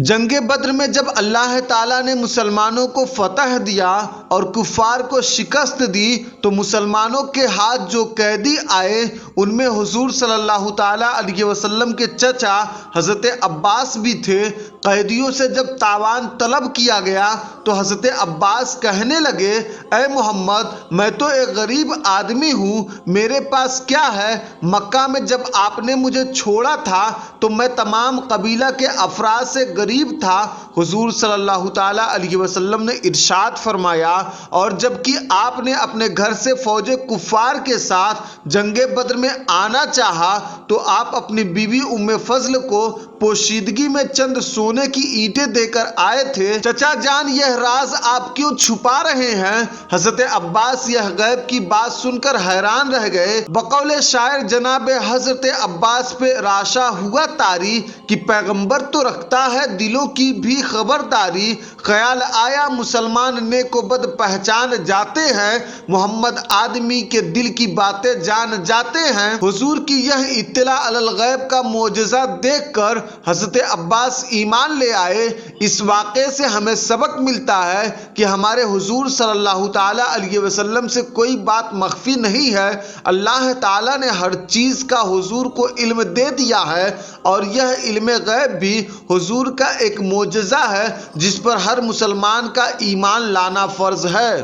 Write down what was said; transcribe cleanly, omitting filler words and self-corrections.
جنگ بدر میں جب اللہ تعالیٰ نے مسلمانوں کو فتح دیا اور کفار کو شکست دی تو مسلمانوں کے ہاتھ جو قیدی آئے ان میں حضور صلی اللہ تعالیٰ علیہ وسلم کے چچا حضرت عباس بھی تھے۔ قیدیوں سے جب تاوان طلب کیا گیا تو حضرت عباس کہنے لگے، اے محمد، میں تو ایک غریب آدمی ہوں، میرے پاس کیا ہے؟ مکہ میں جب آپ نے مجھے چھوڑا تھا تو میں تمام قبیلہ کے افراد سے غریب تھا۔ حضور صلی اللہ تعالیٰ علیہ وسلم نے ارشاد فرمایا، اور جبکہ آپ نے اپنے گھر سے فوج کفار کے ساتھ جنگ بدر میں آنا چاہا تو آپ اپنی بیوی ام فضل کو پوشیدگی میں چند سونے کی اینٹیں دے کر آئے تھے۔ چچا جان، یہ راز آپ کیوں چھپا رہے ہیں؟ حضرت عباس یہ غیب کی بات سن کر حیران رہ گئے۔ بقول شاعر جناب حضرت عباس پہ راشا ہوا طاری کہ پیغمبر تو رکھتا ہے دلوں کی بھی خبرداری۔ خیال آیا مسلمان نیک و بد پہچان جاتے ہیں، محمد آدمی کے دل کی باتیں جان جاتے ہیں۔ حضور کی یہ اطلاع علی الغیب کا معجزہ دیکھ کر حضرت عباس ایمان لے آئے۔ اس واقعے سے ہمیں سبق ملتا ہے کہ ہمارے حضور صلی اللہ تعالیٰ علیہ وسلم سے کوئی بات مخفی نہیں ہے۔ اللہ تعالیٰ نے ہر چیز کا حضور کو علم دے دیا ہے، اور یہ علم غیب بھی حضور کا ایک معجزہ ہے جس پر ہر مسلمان کا ایمان لانا فرض ہے۔